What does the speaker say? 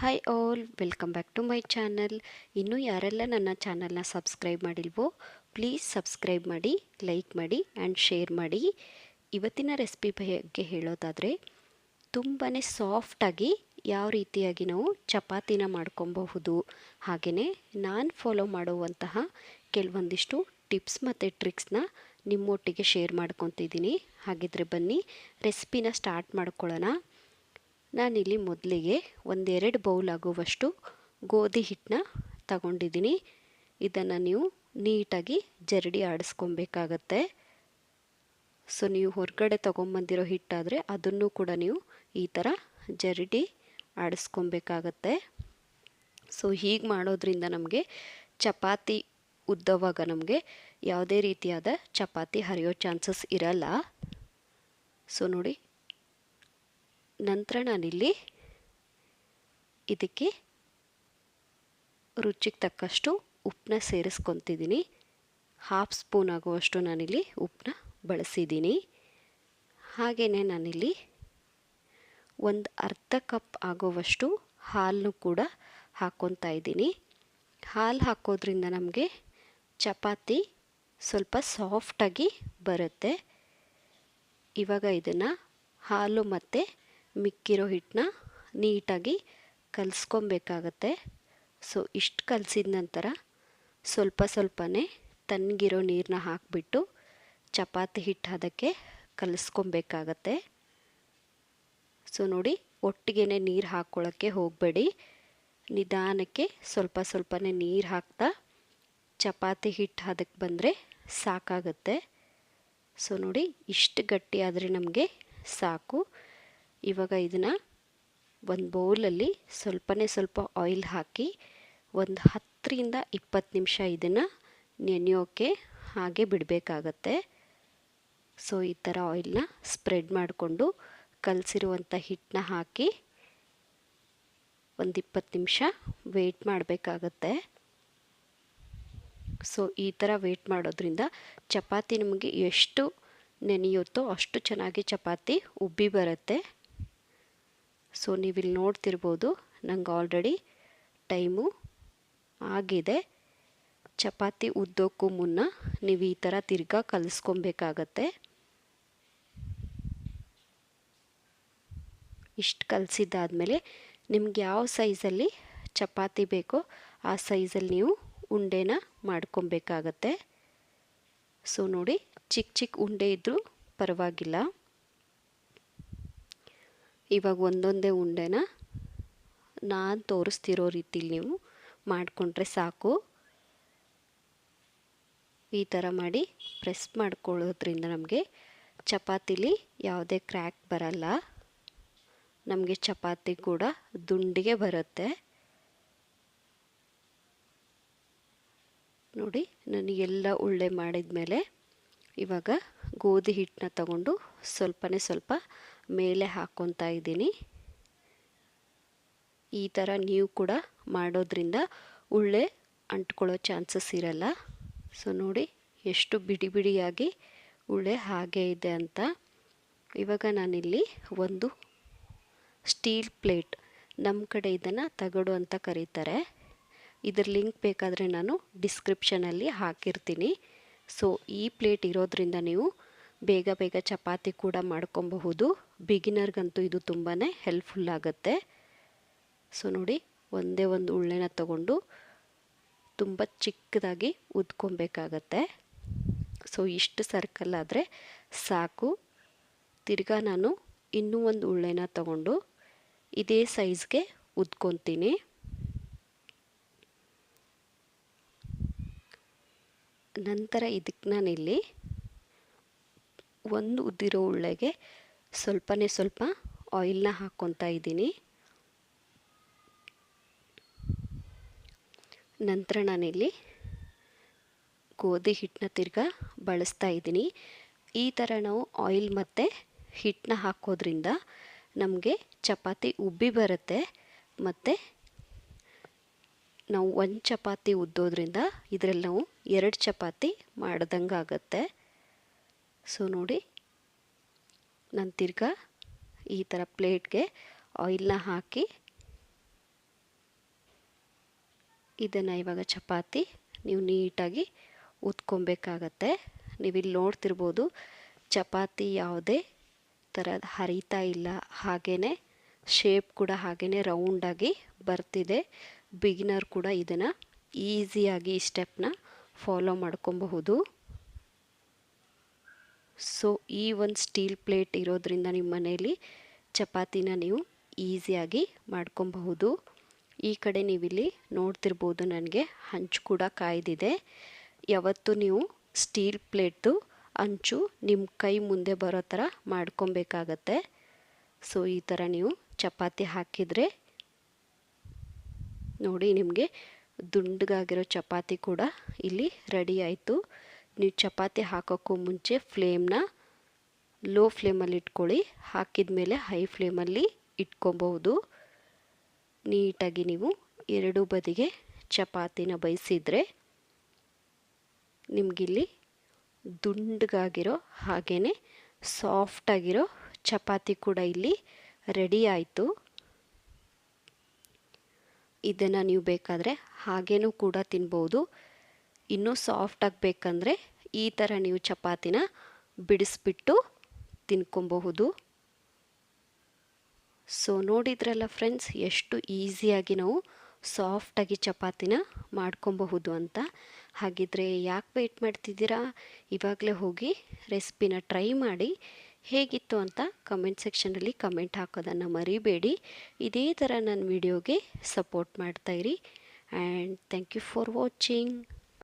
Hi all, welcome back to my channel. ಇನ್ನೂ ಯಾರೆಲ್ಲ ನನ್ನ ಚಾನಲ್ನ ಸಬ್ಸ್ಕ್ರೈಬ್ ಮಾಡಿಲ್ವೋ ಪ್ಲೀಸ್ ಸಬ್ಸ್ಕ್ರೈಬ್ ಮಾಡಿ, ಲೈಕ್ ಮಾಡಿ ಆ್ಯಂಡ್ ಶೇರ್ ಮಾಡಿ. ಇವತ್ತಿನ ರೆಸಿಪಿ ಬಗ್ಗೆ ಹೇಳೋದಾದರೆ ತುಂಬಾ ಸಾಫ್ಟಾಗಿ ಯಾವ ರೀತಿಯಾಗಿ ನಾವು ಚಪಾತಿನ ಮಾಡ್ಕೊಬಹುದು, ಹಾಗೆಯೇ ನಾನು ಫಾಲೋ ಮಾಡುವಂತಹ ಕೆಲವೊಂದಿಷ್ಟು ಟಿಪ್ಸ್ ಮತ್ತು ಟ್ರಿಕ್ಸ್ನ ನಿಮ್ಮೊಟ್ಟಿಗೆ ಶೇರ್ ಮಾಡ್ಕೊತಿದ್ದೀನಿ. ಹಾಗಿದ್ರೆ ಬನ್ನಿ ರೆಸಿಪಿನ ಸ್ಟಾರ್ಟ್ ಮಾಡ್ಕೊಳ್ಳೋಣ. ನಾನಿಲ್ಲಿ ಮೊದಲಿಗೆ ಒಂದೆರಡು ಬೌಲ್ ಆಗುವಷ್ಟು ಗೋಧಿ ಹಿಟ್ಟನ್ನ ತಗೊಂಡಿದ್ದೀನಿ. ಇದನ್ನು ನೀವು ನೀಟಾಗಿ ಜರಡಿ ಆಡಿಸ್ಕೊಬೇಕಾಗತ್ತೆ. ಸೊ ನೀವು ಹೊರಗಡೆ ತೊಗೊಂಬಂದಿರೋ ಹಿಟ್ಟಾದರೆ ಅದನ್ನು ಕೂಡ ನೀವು ಈ ಥರ ಜರಡಿ ಆಡಿಸ್ಕೊಬೇಕಾಗತ್ತೆ. ಸೊ ಹೀಗೆ ಮಾಡೋದ್ರಿಂದ ನಮಗೆ ಚಪಾತಿ ಉದ್ದವಾಗ ನಮಗೆ ಯಾವುದೇ ರೀತಿಯಾದ ಚಪಾತಿ ಹರಿಯೋ ಚಾನ್ಸಸ್ ಇರಲ್ಲ. ಸೊ ನೋಡಿ, ನಂತರ ನಾನಿಲ್ಲಿ ಇದಕ್ಕೆ ರುಚಿಗೆ ತಕ್ಕಷ್ಟು ಉಪ್ಪನ್ನ ಸೇರಿಸ್ಕೊತಿದ್ದೀನಿ. 1/2 ಸ್ಪೂನ್ ಆಗುವಷ್ಟು ನಾನಿಲ್ಲಿ ಉಪ್ಪನ್ನ ಬಳಸಿದ್ದೀನಿ. ಹಾಗೆಯೇ ನಾನಿಲ್ಲಿ ಒಂದು ಅರ್ಧ ಕಪ್ ಆಗುವಷ್ಟು ಹಾಲನ್ನು ಕೂಡ ಹಾಕ್ಕೊತಾ ಇದ್ದೀನಿ. ಹಾಲು ಹಾಕೋದ್ರಿಂದ ನಮಗೆ ಚಪಾತಿ ಸ್ವಲ್ಪ ಸಾಫ್ಟಾಗಿ ಬರುತ್ತೆ. ಇವಾಗ ಇದನ್ನು ಹಾಲು ಮತ್ತು ಮಿಕ್ಕಿರೋ ಹಿಟ್ಟನ್ನ ನೀಟಾಗಿ ಕಲಿಸ್ಕೊಬೇಕಾಗತ್ತೆ. ಸೊ ಇಷ್ಟು ಕಲಸಿದ ನಂತರ ಸ್ವಲ್ಪನೇ ತಣ್ಣಗಿರೋ ನೀರನ್ನ ಹಾಕಿಬಿಟ್ಟು ಚಪಾತಿ ಹಿಟ್ಟು ಅದಕ್ಕೆ ಕಲಿಸ್ಕೊಬೇಕಾಗತ್ತೆ. ಸೊ ನೋಡಿ, ಒಟ್ಟಿಗೆ ನೀರು ಹಾಕ್ಕೊಳ್ಳೋಕ್ಕೆ ಹೋಗಬೇಡಿ, ನಿಧಾನಕ್ಕೆ ಸ್ವಲ್ಪನೇ ನೀರು ಹಾಕ್ತಾ ಚಪಾತಿ ಹಿಟ್ಟು ಅದಕ್ಕೆ ಬಂದರೆ ಸಾಕಾಗತ್ತೆ. ಸೊ ನೋಡಿ, ಇಷ್ಟು ಗಟ್ಟಿ ಆದರೆ ನಮಗೆ ಸಾಕು. ಇವಾಗ ಇದನ್ನು ಒಂದು ಬೌಲಲ್ಲಿ ಸ್ವಲ್ಪ ಆಯಿಲ್ ಹಾಕಿ ಒಂದು 10ರಿಂದ 20 ನಿಮಿಷ ಇದನ್ನು ನೆನೆಯೋಕ್ಕೆ ಹಾಗೆ ಬಿಡಬೇಕಾಗತ್ತೆ. ಸೊ ಈ ಥರ ಆಯಿಲ್ನ ಸ್ಪ್ರೆಡ್ ಮಾಡಿಕೊಂಡು ಕಲಸಿರುವಂಥ ಹಿಟ್ಟನ್ನ ಹಾಕಿ ಒಂದು 20 ನಿಮಿಷ ವೆಯ್ಟ್ ಮಾಡಬೇಕಾಗತ್ತೆ. ಸೊ ಈ ಥರ ವೆಯ್ಟ್ ಮಾಡೋದ್ರಿಂದ ಚಪಾತಿ ನಮಗೆ ಎಷ್ಟು ನೆನೆಯುತ್ತೋ ಅಷ್ಟು ಚೆನ್ನಾಗಿ ಚಪಾತಿ ಉಬ್ಬಿ ಬರುತ್ತೆ. ಸೊ ನೀವಿಲ್ಲಿ ನೋಡ್ತಿರ್ಬೋದು, ನಂಗೆ ಆಲ್ರೆಡಿ ಟೈಮು ಆಗಿದೆ. ಚಪಾತಿ ಉದ್ದೋಕ್ಕೂ ಮುನ್ನ ನೀವು ಈ ಥರ ತಿರ್ಗಾ ಕಲಿಸ್ಕೊಬೇಕಾಗತ್ತೆ. ಇಷ್ಟು ಕಲಸಿದ್ದಾದಮೇಲೆ ನಿಮ್ಗೆ ಯಾವ ಸೈಜಲ್ಲಿ ಚಪಾತಿ ಬೇಕೋ ಆ ಸೈಜಲ್ಲಿ ನೀವು ಉಂಡೆನ ಮಾಡ್ಕೊಬೇಕಾಗತ್ತೆ. ಸೊ ನೋಡಿ, ಚಿಕ್ಕ ಉಂಡೆ ಇದ್ದರೂ ಪರವಾಗಿಲ್ಲ. ಇವಾಗ ಒಂದೊಂದೇ ಉಂಡೆನ ನಾನು ತೋರಿಸ್ತಿರೋ ರೀತಿಲಿ ನೀವು ಮಾಡಿಕೊಂಡ್ರೆ ಸಾಕು. ಈ ಥರ ಮಾಡಿ ಪ್ರೆಸ್ ಮಾಡ್ಕೊಳ್ಳೋದ್ರಿಂದ ನಮಗೆ ಚಪಾತಿಲಿ ಯಾವುದೇ ಕ್ರ್ಯಾಕ್ ಬರಲ್ಲ. ನಮಗೆ ಚಪಾತಿ ಕೂಡ ದುಂಡಿಗೆ ಬರುತ್ತೆ. ನೋಡಿ, ನಾನು ಎಲ್ಲ ಉಳ್ಳೆ ಮಾಡಿದ ಮೇಲೆ ಇವಾಗ ಗೋಧಿ ಹಿಟ್ಟನ್ನ ತಗೊಂಡು ಸ್ವಲ್ಪ ಮೇಲೆ ಹಾಕ್ಕೊತಾ ಇದ್ದೀನಿ. ಈ ಥರ ನೀವು ಕೂಡ ಮಾಡೋದ್ರಿಂದ ಉಳ್ಳೆ ಅಂಟ್ಕೊಳ್ಳೋ ಚಾನ್ಸಸ್ ಇರಲ್ಲ. ಸೊ ನೋಡಿ, ಎಷ್ಟು ಬಿಡಿಯಾಗಿ ಉಳ್ಳೆ ಹಾಗೆ ಇದೆ ಅಂತ. ಇವಾಗ ನಾನಿಲ್ಲಿ ಒಂದು ಸ್ಟೀಲ್ ಪ್ಲೇಟ್, ನಮ್ಮ ಕಡೆ ಇದನ್ನು ತಗಡು ಅಂತ ಕರೀತಾರೆ, ಇದ್ರ ಲಿಂಕ್ ಬೇಕಾದರೆ ನಾನು ಡಿಸ್ಕ್ರಿಪ್ಷನಲ್ಲಿ ಹಾಕಿರ್ತೀನಿ. ಸೊ ಈ ಪ್ಲೇಟ್ ಇರೋದ್ರಿಂದ ನೀವು ಬೇಗ ಚಪಾತಿ ಕೂಡ ಮಾಡ್ಕೊಬಹುದು. ಬಿಗಿನರ್ಗಂತೂ ಇದು ತುಂಬಾ ಹೆಲ್ಪ್ಫುಲ್ ಆಗುತ್ತೆ. ಸೊ ನೋಡಿ, ಒಂದೇ ಒಂದು ಉಳ್ಳೆನ ತಗೊಂಡು ತುಂಬ ಚಿಕ್ಕದಾಗಿ ಉದ್ಕೊಬೇಕಾಗತ್ತೆ. ಸೊ ಇಷ್ಟು ಸರ್ಕಲ್ ಆದರೆ ಸಾಕು. ತಿರ್ಗಾ ನಾನು ಇನ್ನೂ ಒಂದು ಉಳ್ಳೆನ ತಗೊಂಡು ಇದೇ ಸೈಜ್ಗೆ ಉದ್ಕೊತೀನಿ. ನಂತರ ಇದಕ್ಕೆ ನಾನಿಲ್ಲಿ ಒಂದು ಉದ್ದಿರೋ ಉಳ್ಳೆಗೆ ಸ್ವಲ್ಪ ಆಯಿಲ್ನ ಹಾಕ್ಕೊತಾ ಇದ್ದೀನಿ. ನಂತರ ನಾನಿಲ್ಲಿ ಗೋಧಿ ಹಿಟ್ಟನ್ನ ತಿರ್ಗಾ ಬಳಸ್ತಾ ಇದ್ದೀನಿ. ಈ ಥರ ನಾವು ಆಯಿಲ್ ಮತ್ತು ಹಿಟ್ಟನ್ನ ಹಾಕೋದ್ರಿಂದ ನಮಗೆ ಚಪಾತಿ ಉಬ್ಬಿ ಬರುತ್ತೆ. ಮತ್ತು ನಾವು ಒಂದು ಚಪಾತಿ ಉದ್ದೋದ್ರಿಂದ ಇದರಲ್ಲಿ ನಾವು 2 ಚಪಾತಿ ಮಾಡ್ದಂಗೆ ಆಗುತ್ತೆ. ಸೊ ನೋಡಿ, ನಾನು ತಿರ್ಗಾ ಈ ಥರ ಪ್ಲೇಟ್ಗೆ ಆಯಿಲ್ನ ಹಾಕಿ ಇದನ್ನು ಇವಾಗ ಚಪಾತಿ ನೀವು ನೀಟಾಗಿ ಉತ್ಕೊಬೇಕಾಗತ್ತೆ. ನೀವಿಲ್ಲಿ ನೋಡ್ತಿರ್ಬೋದು ಚಪಾತಿ ಯಾವುದೇ ಥರದ ಹರಿತಾ ಇಲ್ಲ, ಹಾಗೇ ಶೇಪ್ ಕೂಡ ಹಾಗೇ ರೌಂಡಾಗಿ ಬರ್ತಿದೆ. ಬಿಗಿನರ್ ಕೂಡ ಇದನ್ನು ಈಸಿಯಾಗಿ ಈ ಸ್ಟೆಪ್ನ ಫಾಲೋ ಮಾಡ್ಕೊಬಹುದು. ಸೊ ಈ ಒಂದು ಸ್ಟೀಲ್ ಪ್ಲೇಟ್ ಇರೋದ್ರಿಂದ ನಿಮ್ಮ ಮನೆಯಲ್ಲಿ ಚಪಾತಿನ ನೀವು ಈಸಿಯಾಗಿ ಮಾಡ್ಕೊಬಹುದು. ಈ ಕಡೆ ನೀವಿಲ್ಲಿ ನೋಡ್ತಿರ್ಬೋದು ನನಗೆ ಹಂಚು ಕೂಡ ಕಾಯ್ದಿದೆ. ಯಾವತ್ತು ನೀವು ಸ್ಟೀಲ್ ಪ್ಲೇಟ್ದು ಹಂಚು ನಿಮ್ಮ ಕೈ ಮುಂದೆ ಬರೋ ಥರ ಮಾಡ್ಕೊಬೇಕಾಗತ್ತೆ. ಸೊ ಈ ಥರ ನೀವು ಚಪಾತಿ ಹಾಕಿದರೆ ನೋಡಿ ನಿಮಗೆ ದುಂಡಗಾಗಿರೋ ಚಪಾತಿ ಕೂಡ ಇಲ್ಲಿ ರೆಡಿ ಆಯಿತು. ನೀವು ಚಪಾತಿ ಹಾಕೋಕ್ಕೂ ಮುಂಚೆ ಫ್ಲೇಮ್ನ ಲೋ ಫ್ಲೇಮಲ್ಲಿ ಇಟ್ಕೊಳ್ಳಿ. ಹಾಕಿದ ಮೇಲೆ ಹೈ ಫ್ಲೇಮಲ್ಲಿ ಇಟ್ಕೊಬಹುದು. ನೀಟಾಗಿ ನೀವು ಎರಡೂ ಬದಿಗೆ ಚಪಾತಿನ ಬೇಯಿಸಿದರೆ ನಿಮಗಿಲ್ಲಿ ದುಂಡಗಾಗಿರೋ ಹಾಗೇ ಸಾಫ್ಟಾಗಿರೋ ಚಪಾತಿ ಕೂಡ ಇಲ್ಲಿ ರೆಡಿ ಆಯಿತು. ಇದನ್ನು ನೀವು ಬೇಕಾದರೆ ಹಾಗೇನೂ ಕೂಡ ತಿನ್ಬೋದು. ಇನ್ನೂ ಸಾಫ್ಟಾಗಿ ಬೇಕಂದರೆ ಈ ಥರ ನೀವು ಚಪಾತಿನ ಬಿಡಿಸ್ಬಿಟ್ಟು ತಿನ್ಕೊಬಹುದು. ಸೊ ನೋಡಿದ್ರಲ್ಲ ಫ್ರೆಂಡ್ಸ್, ಎಷ್ಟು ಈಸಿಯಾಗಿ ನಾವು ಸಾಫ್ಟಾಗಿ ಚಪಾತಿನ ಮಾಡ್ಕೊಬಹುದು ಅಂತ. ಹಾಗಿದ್ರೆ ಯಾಕೆ ವೆಯ್ಟ್ ಮಾಡ್ತಿದ್ದೀರಾ? ಇವಾಗಲೇ ಹೋಗಿ ರೆಸಿಪಿನ ಟ್ರೈ ಮಾಡಿ ಹೇಗಿತ್ತು ಅಂತ ಕಮೆಂಟ್ ಸೆಕ್ಷನಲ್ಲಿ ಕಮೆಂಟ್ ಹಾಕೋದನ್ನು ಮರಿಬೇಡಿ. ಇದೇ ಥರ ನನ್ನ ವಿಡಿಯೋಗೆ ಸಪೋರ್ಟ್ ಮಾಡ್ತಾಯಿರಿ. And thank you for watching.